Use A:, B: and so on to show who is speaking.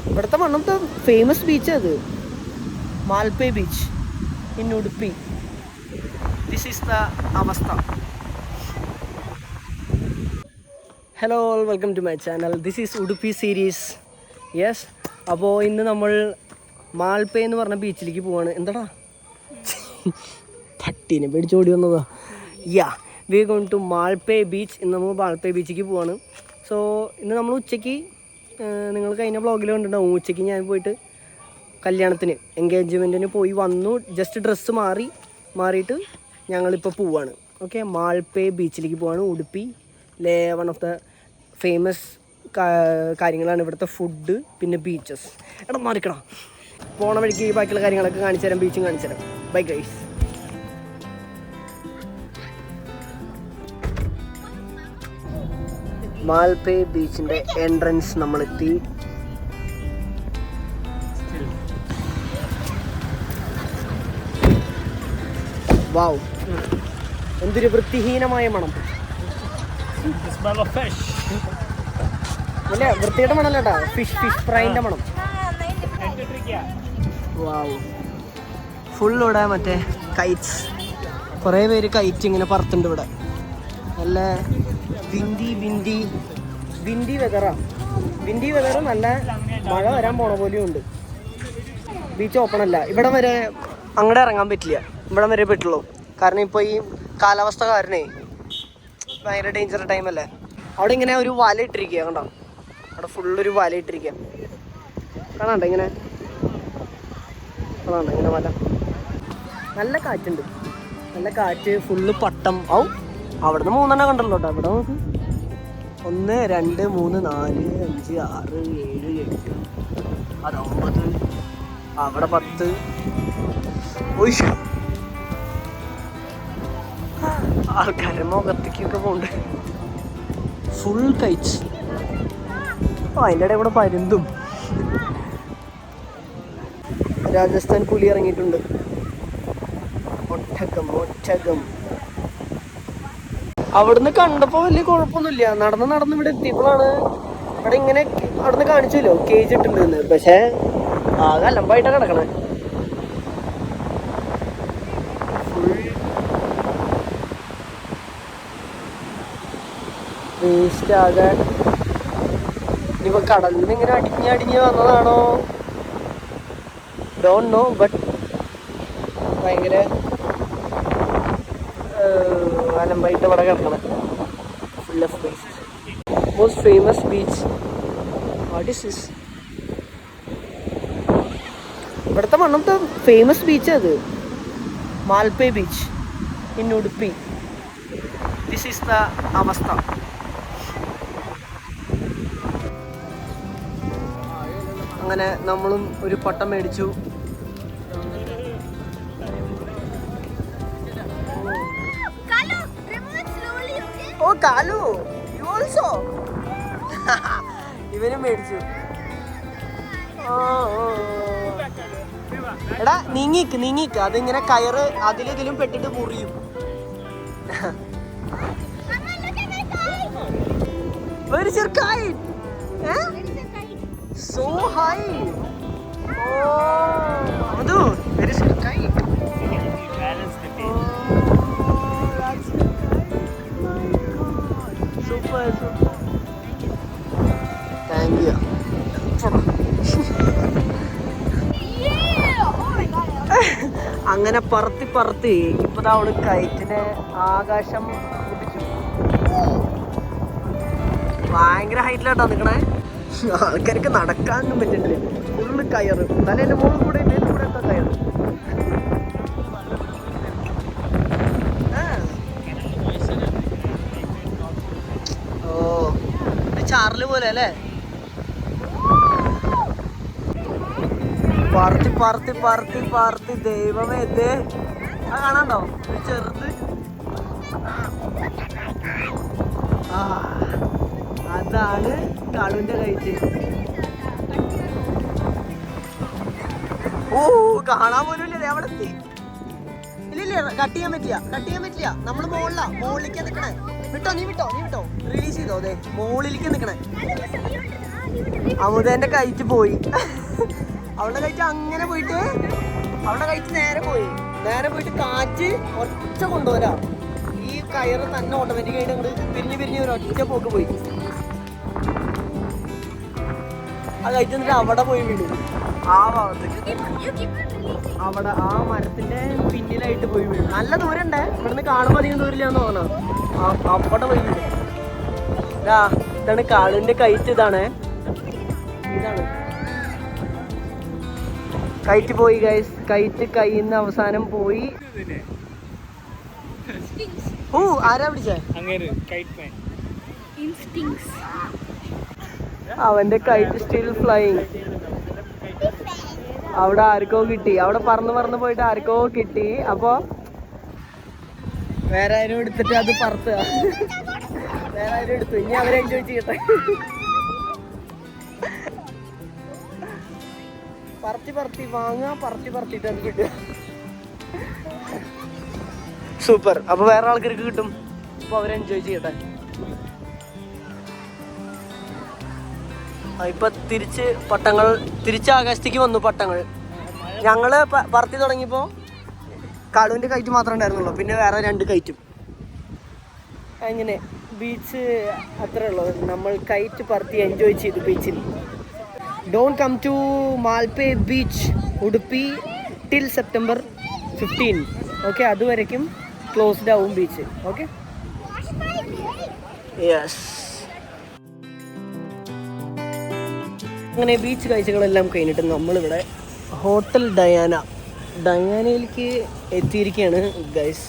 A: ഇവിടുത്തെ one of the famous beach അത് Malpe beach in Udupi. This is the അവസ്ഥ. Hello, welcome to my channel. This is Udupi series. Yes, അപ്പോൾ ഇന്ന് നമ്മൾ മാൽപേ എന്ന് പറഞ്ഞ ബീച്ചിലേക്ക് പോവാണ്. എന്താടാ പട്ടീനെ പേടിച്ചോടി വന്നതാ. Yeah, we are going to Malpe beach. ഇന്ന് നമ്മൾ മാൽപേ ബീച്ചിലേക്ക് പോവാണ്. സോ ഇന്ന് നമ്മൾ ഉച്ചയ്ക്ക്, നിങ്ങൾ കഴിഞ്ഞ വ്ളോഗിൽ കണ്ടിട്ടുണ്ടാവും, ഉച്ചയ്ക്ക് ഞാൻ പോയിട്ട് കല്യാണത്തിന് എൻഗേജ്മെൻറ്റിന് പോയി വന്നു. ജസ്റ്റ് ഡ്രസ്സ് മാറിയിട്ട് ഞങ്ങളിപ്പോൾ പോവാണ്. ഓക്കെ, മാൽപേ ബീച്ചിലേക്ക് പോവാണ്. Udupi one of the famous കാര്യങ്ങളാണ് ഇവിടുത്തെ ഫുഡ്, പിന്നെ ബീച്ചസ്. എടാ മാറിക്കണം, പോണ വഴിക്ക് ബാക്കിയുള്ള കാര്യങ്ങളൊക്കെ കാണിച്ചു തരാം, ബീച്ചും കാണിച്ചു തരാം. Bye guys. മാൽപേ ബീച്ചിൻ്റെ എൻട്രൻസ് നമ്മളെത്തി. വാവ്, എന്തൊരു വൃത്തിഹീനമായ മണം. അല്ലേ, വൃത്തിയുടെ മണം അല്ലേട്ടാ, ഫിഷ് ഫ്രൈൻ്റെ മണം. വാവ്, ഫുള്ളിവിടെ മറ്റേ കൈറ്റ്സ്, കുറേ പേര് കൈറ്റ് ഇങ്ങനെ പറത്തുണ്ട് ഇവിടെ. നല്ല വിൻഡി വെതറാണ്. വിൻഡി വെതർ, നല്ല മഴ വരാൻ പോണ പോലെയും ഉണ്ട്. ബീച്ച് ഓപ്പൺ അല്ല, ഇവിടെ വരെ അങ്ങോട്ട് ഇറങ്ങാൻ പറ്റില്ല, ഇവിടെ വരെ പറ്റുള്ളൂ. കാരണം ഇപ്പോൾ ഈ കാലാവസ്ഥ കാരണേ ഭയങ്കര ഡേഞ്ചർ ടൈമല്ലേ. അവിടെ ഇങ്ങനെ ഒരു വല ഇട്ടിരിക്കുക, കണ്ടോ? അവിടെ ഫുള്ളൊരു വല ഇട്ടിരിക്കുക, കാണാണ്ട ഇങ്ങനെ, കാണാണ്ട ഇങ്ങനെ വല. നല്ല കാറ്റുണ്ട്, നല്ല കാറ്റ്, ഫുള്ള് പട്ടം. അവിടുന്ന് 3 കണ്ടല്ലോ കേട്ടോ. ഇവിടെ നോക്ക്, 1 2 3 4 5 6 7 8 അത് 9, അവിടെ 10. ആൾക്കാരുടെ മുഖത്തേക്കൊക്കെ പോണ്ട്. Full Kites. അതിൻ്റെ ഇടയിൽ കൂടെ പരുന്തും. രാജസ്ഥാൻ പുലി ഇറങ്ങിയിട്ടുണ്ട്. ഒട്ടകം. അവിടുന്ന് കണ്ടപ്പോൾ വലിയ കുഴപ്പമൊന്നുമില്ല. നടന്ന് ഇവിടെ എത്തിയപ്പോഴാണ് ഇവിടെ ഇങ്ങനെ അവിടുന്ന് കാണിച്ചല്ലോ കേജ് ഇട്ടുണ്ടെന്ന്. പക്ഷേ ആകെ അലമ്പായിട്ടാണ് കിടക്കണേ. വേസ്റ്റ് ആകെ. ഇനിയിപ്പോൾ കടലിൽ നിന്ന് ഇങ്ങനെ അടിഞ്ഞ് വന്നതാണോ ഡോണ്ട് നോ, ബട്ട് ഭയങ്കര അലമ്പായിട്ട് ഇവിടെ കിടക്കണേ. Full of waste. Most famous beach. What is this? ഇവിടുത്തെ one of the famous beach അത് Malpe beach in Udupi. This is the അവസ്ഥ. അങ്ങനെ നമ്മളും ഒരു പട്ടം മേടിച്ചു. ഓ കാലു, യു ഓൾസോ? ഇവനും മേടിച്ചു. എടാ നീങ്ങിക്ക്, അതിങ്ങനെ കയറ് അതിലും പെട്ടിട്ട് മുറിയും. Where is your kite? So high. Oh, Madhu, where is your kite? Balance the tail. Oh, that's your kite. My God. Super. Thank you. അങ്ങനെ പറത്തി ഇപ്പൊ അവള് കയറ്റിനെ ആകാശം കുതിച്ചു. ഭയങ്കര ഹൈറ്റിലായിട്ടാ നിക്കണേ. ആൾക്കാർക്ക് നടക്കാനൊന്നും പറ്റുന്നില്ല. ഫുള്ള് കയറ്, തലേൻ്റെ മുകളിൽ കൂടെ ഒക്കെ കയറ്. ഓ, ചാർല് പോലെ അല്ലേ? പറത്തി ദൈവമേ, എന്തേ ആ കാണാണ്ടോ ചെറുത്? അതാണ് കാളുവിന്റെ കൈറ്റ്. ഓ, കാണാൻ പോലും ഇല്ലേ അവിടെ എത്തി. ഇല്ല, കട്ട് ചെയ്യാൻ പറ്റില്ല. നമ്മള് മുകളിലേക്കാ നിക്കണേ. വിട്ടോ, നീ വിട്ടോ, റിലീസ് ചെയ്തോ. അതെ, മുകളിലേക്ക് നിക്കണേ. അമുദേന്റെ കൈറ്റ് പോയി. അവളുടെ കൈറ്റ് അങ്ങനെ പോയിട്ട് അവളുടെ കൈറ്റ് നേരെ പോയിട്ട് കാറ്റ് ഒറ്റ കൊണ്ടുപോരാ. ഈ കയറ് തന്നെ ഓട്ടോമാറ്റിക്കായിട്ട് അങ്ങോട്ട് പിരിഞ്ഞ് ഒരു ഒറ്റ പോക്ക് പോയി. ആ കൈറ്റ് എന്നിട്ട് അവിടെ പോയി വീണു. ആ ഭാഗത്തേക്ക് അവിടെ ആ മരത്തിന്റെ പിന്നിലായിട്ട് പോയി വീണു. നല്ല ദൂരം ഉണ്ട്, ഇവിടുന്ന് കാണുമ്പോൾ അധികം ദൂരമില്ലാന്ന് തോന്നണം. അവിടെ പോയി വീണു. ഇതാണ് കാളിന്റെ കൈറ്റ്. ഇതാണ് കൈറ്റ് പോയി ഗൈസ്. കൈറ്റ് കയ്യിൽ നിന്ന് അവസാനം പോയി. ആരാ പിടിച്ചേ? അവന്റെ കൈറ്റ് സ്റ്റിൽ ഫ്ലൈയിങ്. അവിടെ ആർക്കോ കിട്ടി. അവിടെ പറന്ന് പോയിട്ട് ആർക്കോ കിട്ടി. അപ്പൊ വേറെ ആരും എടുത്തിട്ട് അത് പറത്തുക. വേറെ ആരും എടുത്തു. ഇനി അവരെ എൻജോയ് ചെയ്യട്ടെ. പറത്തി വാങ്ങുക, പറത്തിട്ട് അത് കിട്ടുക. സൂപ്പർ. അപ്പൊ വേറെ ആൾക്കാർക്ക് കിട്ടും. അപ്പൊ അവരെ എൻജോയ് ചെയ്യട്ടെ. ഇപ്പൊ തിരിച്ച് ആകാശത്തേക്ക് വന്നു പട്ടങ്ങൾ. ഞങ്ങള് പറത്തി തുടങ്ങിയപ്പോ കാളുവിന്റെ കൈറ്റ് മാത്രമേ ഉണ്ടായിരുന്നുള്ളൂ. പിന്നെ വേറെ 2 കൈറ്റും. അങ്ങനെ ബീച്ച് അത്രേ ഉള്ളൂ. നമ്മൾ കൈറ്റ് പറത്തി എൻജോയ് ചെയ്തു ബീച്ചിൽ. Don't come to Malpe beach Udupi till September 15. Okay, അതുവരയ്ക്കും ക്ലോസ്ഡ് ആവും ബീച്ച്. Okay, yes. അങ്ങനെ ബീച്ച് കാഴ്ചകളെല്ലാം കഴിഞ്ഞിട്ട് നമ്മളിവിടെ ഹോട്ടൽ ഡയാനയിലേക്ക് എത്തിയിരിക്കുകയാണ് ഗൈസ്.